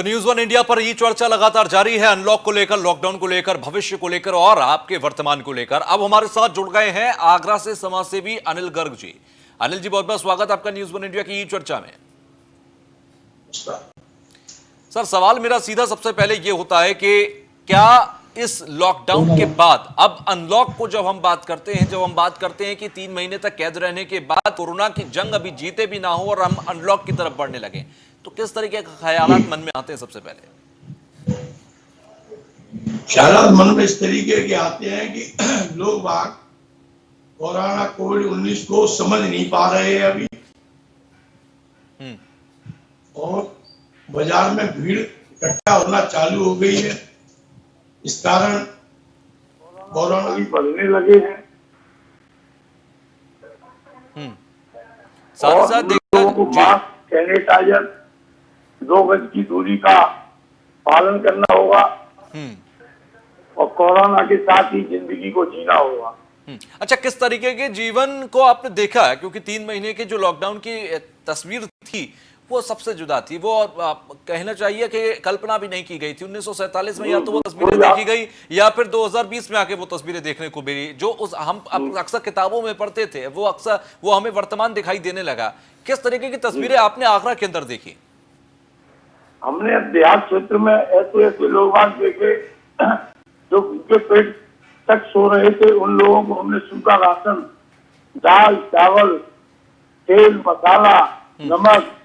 तो news one India पर ये चर्चा लगातार जारी है, अनलॉक को लेकर, लॉकडाउन को लेकर, भविष्य को लेकर और आपके वर्तमान को लेकर। अब हमारे साथ जुड़ गए हैं आगरा से समाजसेवी अनिल गर्ग जी। अनिल जी, बहुत बहुत स्वागत आपका न्यूज वन इंडिया की ये चर्चा में। सर, सवाल मेरा सीधा सबसे पहले ये होता है कि क्या इस लॉकडाउन के बाद, अब अनलॉक को जब हम बात करते हैं कि 3 महीने तक कैद रहने के बाद कोरोना की जंग अभी जीते भी ना हो और हम अनलॉक की तरफ बढ़ने लगे, तो किस तरीके के ख्यालात मन में आते हैं? सबसे पहले ख्यालात मन में इस तरीके के आते हैं कि लोग बाग कोरोना कोविड-19 को समझ नहीं पा रहे हैं अभी, और बाजार में भीड़ इकट्ठा होना चालू हो गई है। इस कारण कोरोना भी बढ़ने लगे हैं। साथ ही साथ लोगों को मास्क, सैनिटाइजर, 2 गज की दूरी का पालन करना होगा और कोरोना के साथ ही जिंदगी को जीना होगा। अच्छा, किस तरीके के जीवन को आपने देखा है? क्योंकि 3 महीने के जो लॉकडाउन की तस्वीर थी वो सबसे जुदा थी। वो कहना चाहिए कि कल्पना भी नहीं की गई थी। 1947 में या तो वो तस्वीरें देखी गई या फिर 2020 में आके वो तस्वीरें देखने को मिली, जो उस हम अक्सर किताबों में पढ़ते थे, वो हमें वर्तमान दिखाई देने लगा। किस तरीके की तस्वीरें आपने आगरा के अंदर देखी? हमने देहात क्षेत्र में ऐसे लोग देखे जो उनके पेट तक सो रहे थे। उन लोगों को हमने सूखा राशन, दाल, चावल, तेल, मसाला, नमक,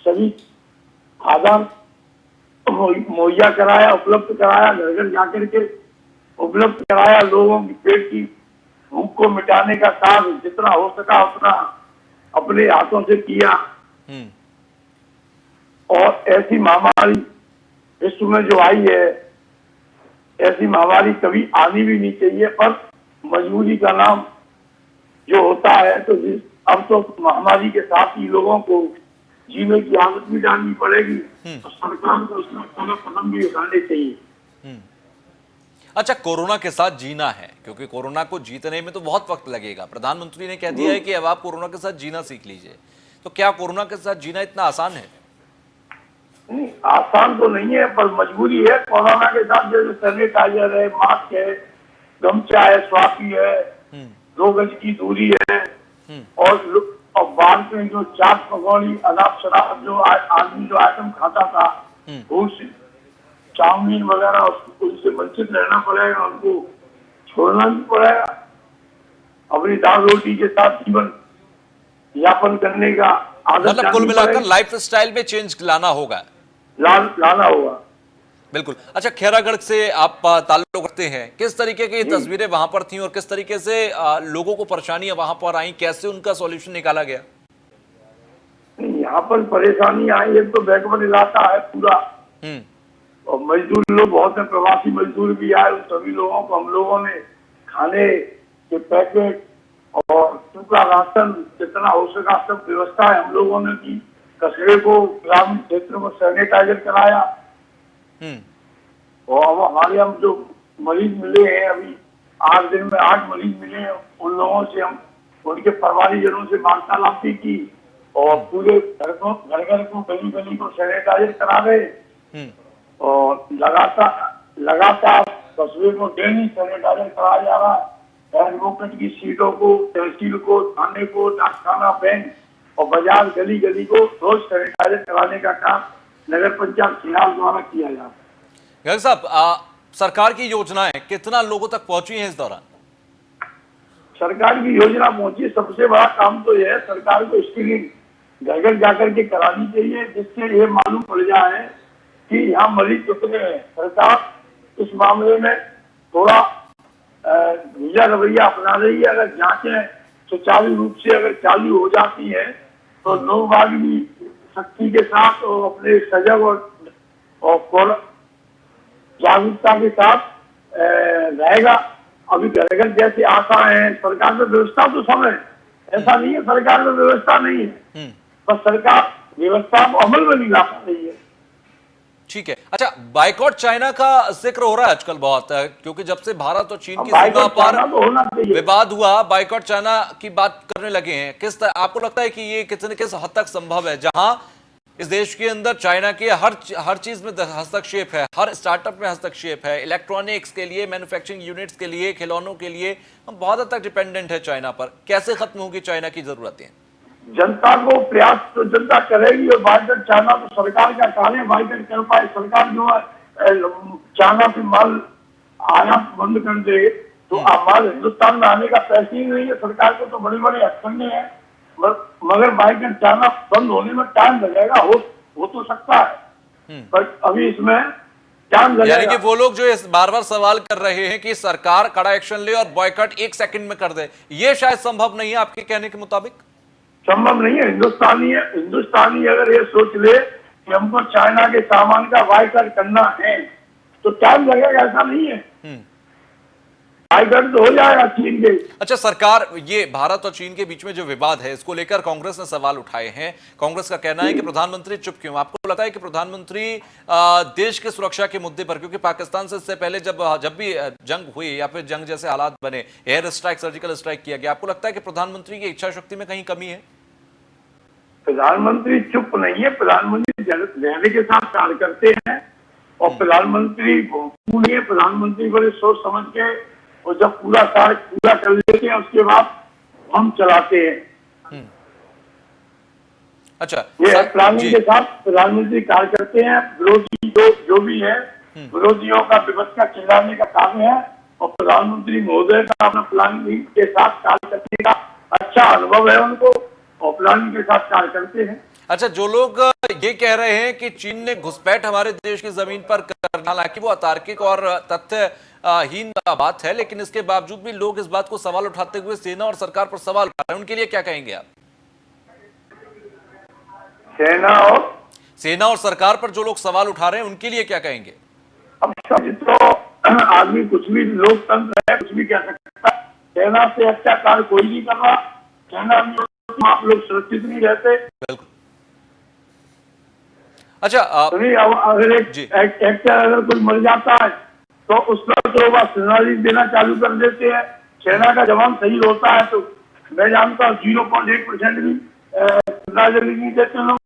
सभी खाद्यान्न मुहैया कराया, उपलब्ध कराया, घर घर जाकर के उपलब्ध कराया। लोगों की पेट की भूख को मिटाने का काम जितना हो सका उतना अपने हाथों से किया। और ऐसी महामारी विश्व में जो आई है, ऐसी महामारी कभी आनी भी नहीं चाहिए, पर मजबूरी का नाम जो होता है, तो अब तो महामारी के साथ ही लोगों को जीने की आदत भी डालनी पड़ेगी, तो सरकार को उसमें कदम भी उठाने चाहिए। अच्छा, कोरोना के साथ जीना है, क्योंकि कोरोना को जीतने में तो बहुत वक्त लगेगा। प्रधानमंत्री ने कह दिया है कि अब आप कोरोना के साथ जीना सीख लीजिए, तो क्या कोरोना के साथ जीना इतना आसान है? नहीं, आसान तो नहीं है, पर मजबूरी है। कोरोना के साथ जैसे सैनिटाइजर है, मास्क है, गमछा है, स्वापी है, 2 गज की दूरी है, और बाद में जो चाट पकौड़ी, अनाब शराब, जो आदमी जो आइटम खाता था, चाउमीन वगैरह, उनसे वंचित रहना पड़ेगा, उनको छोड़ना भी पड़ेगा। अपनी दाल रोटी के साथ जीवन यापन करने का आदत, मतलब कुल मिलाकर लाइफ स्टाइल में चेंज लाना होगा। बिल्कुल। अच्छा, खैरागढ़ से आप ताल्लुक रखते हैं, किस तरीके की तस्वीरें वहां पर थी और किस तरीके से लोगों को परेशानियां वहां पर आई, कैसे उनका सॉल्यूशन निकाला गया? यहाँ पर परेशानी आई, एक तो बैकवर्ड इलाका है पूरा, और मजदूर लोग बहुत है, प्रवासी मजदूर भी आए। उन सभी लोगों को हम लोगों ने खाने के पैकेट और सूखा राशन जितना हो सका सब व्यवस्था है हम लोगों ने की। कचरे को, ग्रामीण क्षेत्र में सैनिटाइजर कराया। और अब हमारे हम जो मरीज मिले हैं, अभी 8 दिन में 8 मरीज मिले हैं, उन लोगों से हम उनके परिवारजनों से वार्तालाप भी की और पूरे घर को, गली गली को सैनिटाइजर करा रहे, और लगातार तस्वीर को डेली सैनिटाइजर कराया जा रहा है। एडवोकेट की सीटों को, तहसील को, थाने को, डाकखाना, बैंक और बाजार, गली गली को रोज सैनिटाइजर कराने का काम नगर पंचायत सिहाल द्वारा किया जा रहा है। गर्ग साहब, सरकार की योजनाएं कितना लोगों तक पहुंची हैं इस दौरान? सरकार की योजना पहुंची, सबसे बड़ा काम तो यह है, सरकार को स्क्रीनिंग घर घर जाकर के करानी चाहिए, जिससे ये मालूम पड़ जाए कि यहाँ मरीज कितने हैं। सरकार इस मामले में थोड़ा ढीला रवैया अपना रही है। अगर जांचें सुचारू रूप से अगर चालू हो जाती है, तो लोग भी सख्ती के साथ और अपने सजग और जागरूकता के साथ रहेगा। अभी घर घर जैसे आशा है, सरकार में व्यवस्था तो सब है, ऐसा नहीं है सरकार में व्यवस्था नहीं है, बस सरकार व्यवस्था को अमल में नहीं ला पा रही है। ठीक है। अच्छा, बाइकॉट चाइना का जिक्र हो रहा है आजकल बहुत, क्योंकि जब से भारत और चीन की सीमा पर विवाद हुआ, बाइकॉट चाइना की बात करने लगे हैं। आपको लगता है कि ये किस हद तक संभव है, जहां इस देश के अंदर चाइना के हर चीज में हस्तक्षेप है, हर स्टार्टअप में हस्तक्षेप है, इलेक्ट्रॉनिक्स के लिए, मैन्युफैक्चरिंग यूनिट्स के लिए, खिलौनों के लिए हम बहुत हद तक डिपेंडेंट है चाइना पर। कैसे खत्म होगी चाइना की जरूरतें? जनता को प्रयास तो जनता करेगी, और बाइकाट चाइना तो सरकार का कार्य बाइकाट कर पाए। सरकार जो है चाइना से माल आयात बंद कर दे तो अब माल हिंदुस्तान में आने का पैसे ही नहीं है। सरकार को तो बड़े बड़े हथकंडे हैं, मगर बाइकाट चाइना बंद होने में टाइम लगेगा। हो तो सकता है, पर अभी इसमें टाइम लगेगा। यानी कि वो लोग जो इस बार बार सवाल कर रहे हैं कि सरकार कड़ा एक्शन ले और बॉयकॉट 1 सेकंड में कर दे, ये शायद संभव नहीं है आपके कहने के मुताबिक? संभव नहीं है। हिंदुस्तानी अगर ये सोच ले कि हमको चाइना के सामान का बाइकाट करना है तो टाइम लगेगा, ऐसा नहीं है। बाइकाट तो हो जाएगा चीन के। अच्छा, सरकार, ये भारत और चीन के बीच में जो विवाद है इसको लेकर कांग्रेस ने सवाल उठाए हैं। कांग्रेस का कहना है कि प्रधानमंत्री चुप क्यों? आपको लगता है कि प्रधानमंत्री देश की सुरक्षा के मुद्दे पर, क्योंकि पाकिस्तान से इससे पहले जब भी जंग हुई या फिर जंग जैसे हालात बने, एयर स्ट्राइक, सर्जिकल स्ट्राइक किया गया, आपको लगता है कि प्रधानमंत्री की इच्छा शक्ति में कहीं कमी है? प्रधानमंत्री चुप नहीं है। प्रधानमंत्री धैर्य के साथ कार्य करते हैं, और प्रधानमंत्री नहीं है। प्रधानमंत्री बड़े सोच समझ के, और जब पूरा कार्य पूरा कर लेते हैं उसके बाद हम चलाते हैं। अच्छा, ये प्लानिंग के साथ प्रधानमंत्री कार्य करते हैं। विरोधी जो भी है, विरोधियों का व्यवस्था चिल्लाने का काम है, और प्रधानमंत्री महोदय का अपना प्लानिंग के साथ कार्य करने का अच्छा अनुभव है उनको, और प्लानिंग के साथ कार्य करते हैं। अच्छा, जो लोग ये कह रहे हैं कि चीन ने घुसपैठ हमारे देश की जमीन पर करना, हालांकि वो अतार्किक और तथ्यहीन बात है, लेकिन इसके बावजूद भी लोग इस बात को सवाल उठाते हुए सेना और सरकार पर सवाल उठा रहे हैं, उनके लिए क्या कहेंगे आप? सेना और सरकार पर जो लोग सवाल उठा रहे हैं उनके लिए क्या कहेंगे? अब तो आदमी कुछ भी, लोकतंत्र है, कुछ भी कह सकता है। सेना से अच्छा कार्य कोई नहीं कर रहा। सेना में आप लोग सुरक्षित नहीं रहते। बिल्कुल। अच्छा, अगर एक एक्टर अगर कोई मर जाता है तो उस पर तो बस श्रद्धांजलि देना चालू कर देते हैं। सेना का जवान शहीद होता है तो मैं जानता हूँ 0.1% भी श्रद्धांजलि नहीं देते लोग।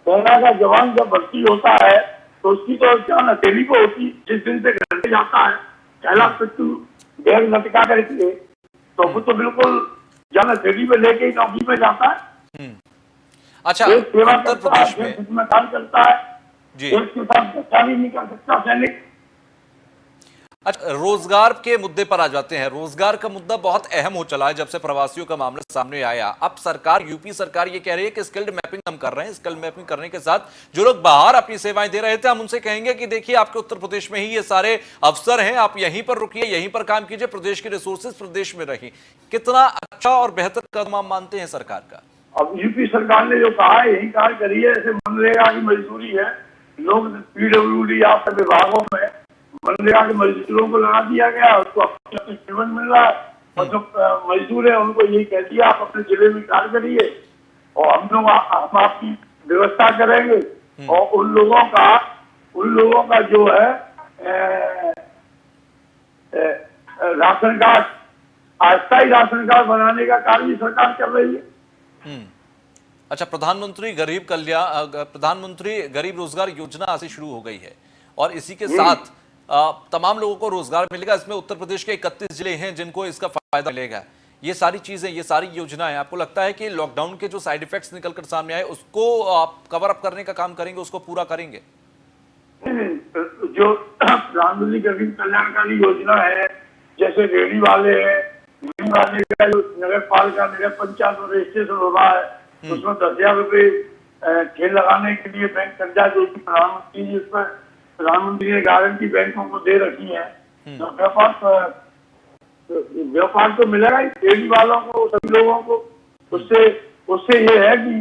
सेना का जवान जब भर्ती होता है तो उसकी तो क्या हथेली को होती, जिस दिन से घर पे जाता है पहला पिट्टू बैग लटका करके, तो वो तो बिल्कुल जन हथेली पे लेके ही नौकरी पे जाता है। अच्छा, उत्तर प्रदेश में काम करता है जी, देश के साथ धक्का भी नहीं कर सकता सैनिक। अच्छा, रोजगार के मुद्दे पर आ जाते हैं। रोजगार का मुद्दा बहुत अहम हो चला है जब से प्रवासियों का मामला सामने आया। अब सरकार, यूपी सरकार ये कह रही है कि स्किल्ड मैपिंग हम कर रहे हैं। स्किल्ड मैपिंग करने के साथ जो लोग बाहर अपनी सेवाएं दे रहे थे, हम उनसे कहेंगे कि देखिए आपके उत्तर प्रदेश में ही ये सारे अवसर हैं, आप यहीं पर रुकिए, यहीं पर काम कीजिए, प्रदेश के रिसोर्सेज प्रदेश में रही। कितना अच्छा और बेहतर कदम आप मानते हैं सरकार का? अब यूपी सरकार ने जो कहा है यही कार्य करिए। ऐसे मनरेगा की मजदूरी है, लोग पीडब्ल्यूडी आप विभागों में मनरेगा के मजदूरों को लगा दिया गया, उसको पेमेंट मिल रहा है, और जो मजदूर है उनको यही कह दिया आप अपने जिले में कार्य करिए और हम आपकी व्यवस्था करेंगे। और उन लोगों का जो है राशन कार्ड, अस्थायी राशन कार्ड बनाने का कार्य भी सरकार कर रही है। अच्छा, प्रधानमंत्री गरीब रोजगार योजना आज से शुरू हो गई है, और इसी के साथ तमाम लोगों को रोजगार मिलेगा। इसमें उत्तर प्रदेश के 31 जिले हैं जिनको इसका फायदा मिलेगा। ये सारी चीजें, ये सारी योजनाएं, आपको लगता है कि लॉकडाउन के जो साइड इफेक्ट्स निकलकर सामने आए उसको आप कवर अप करने का काम करेंगे, उसको पूरा करेंगे? जो प्रधानमंत्री गरीब कल्याणकारी योजना है, जैसे रेहड़ी वाले हैं, का जो नगर पालिका, नगर पंचायत में रजिस्ट्रेशन हो रहा है, उसमें 10,000 रुपए ठेल लगाने के लिए बैंक कर्जा देगी प्रधानमंत्री जी। उसमें प्रधानमंत्री ने गारंटी बैंकों को दे रखी है। तो व्यापार तो मिलेगा ही रेहड़ी वालों को, सभी लोगों को। उससे ये है कि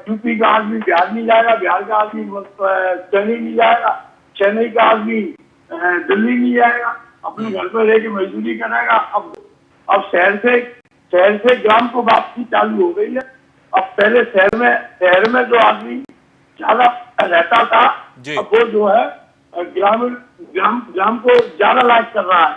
यूपी का आदमी बिहार नहीं जाएगा, बिहार का आदमी चेन्नई नहीं जाएगा, चेन्नई का आदमी दिल्ली नहीं जाएगा, अपने घर पर रह के मजदूरी करेगा। अब शहर से ग्राम को वापसी चालू हो गई है। अब पहले शहर में जो आदमी ज्यादा रहता था, अब वो जो है ग्राम को ज्यादा लाइक कर रहा है।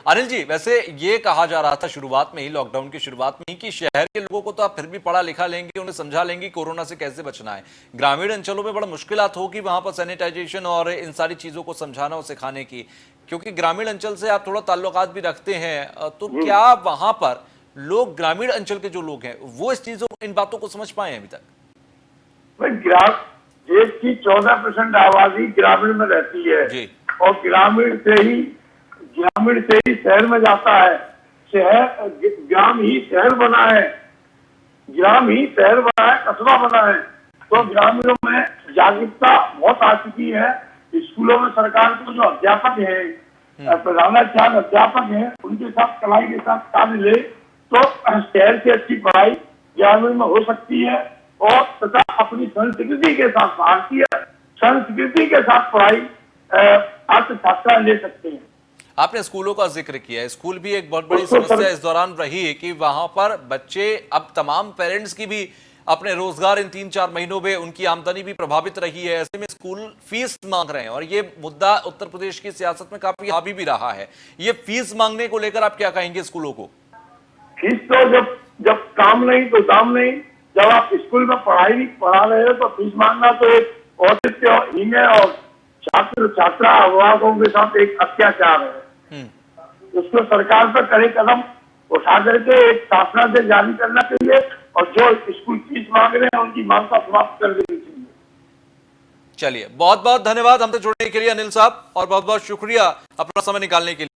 अनिल जी, वैसे ये कहा जा रहा था शुरुआत में ही, लॉकडाउन की शुरुआत में ही, कि शहर के लोगों को तो आप फिर भी पढ़ा लिखा लेंगे, उन्हें समझा लेंगे कोरोना से कैसे बचना है। ग्रामीण अंचलों में बड़ा मुश्किलात होगी वहां पर सैनिटाइजेशन और इन सारी चीजों को समझाना और सिखाने की, क्योंकि ग्रामीण अंचल से आप थोड़ा ताल्लुकात भी रखते हैं। तो क्या वहां पर लोग, ग्रामीण अंचल के जो लोग हैं, वो इस चीजों, इन बातों को समझ पाए अभी तक? देश की 14% आबादी ग्रामीण में रहती है जी। और ग्रामीण से ही शहर में जाता है। शहर, ग्राम ही शहर बना है, ग्राम ही शहर बना है, कस्बा बना है। तो ग्रामीणों में जागरूकता बहुत आ चुकी है। स्कूलों में सरकार को जो अध्यापक है, प्रधानाचार्य अध्यापक हैं, उनके साथ कलाई के साथ कार्य ले तो शहर से अच्छी पढ़ाई ग्रामीण में हो सकती है और तथा अपनी संस्कृति के साथ, भारतीय संस्कृति के साथ पढ़ाई छात्र छात्रा ले सकते हैं। आपने स्कूलों का जिक्र किया, स्कूल भी एक बहुत बड़ी समस्या इस दौरान रही है कि वहां पर बच्चे, अब तमाम पेरेंट्स की भी अपने रोजगार इन 3-4 महीनों में उनकी आमदनी भी प्रभावित रही है। ऐसे में स्कूल फीस मांग रहे हैं और ये मुद्दा उत्तर प्रदेश की सियासत में काफी हावी भी रहा है। ये फीस मांगने को लेकर आप क्या कहेंगे स्कूलों को? फीस तो जब काम नहीं तो दाम नहीं। जब आप स्कूल में पढ़ा रहे हो तो फीस मांगना तो एक औचित्यहीन है और छात्र छात्रा अभिभावकों के साथ एक अत्याचार है। उसको सरकार पर कड़े कदम उठा करके एक शासनादेश जारी करना चाहिए और जो स्कूल फीस मांग रहे हैं उनकी मांग का समाप्त कर देनी चाहिए। चलिए, बहुत बहुत धन्यवाद हमसे जुड़ने के लिए अनिल साहब, और बहुत बहुत शुक्रिया अपना समय निकालने के लिए।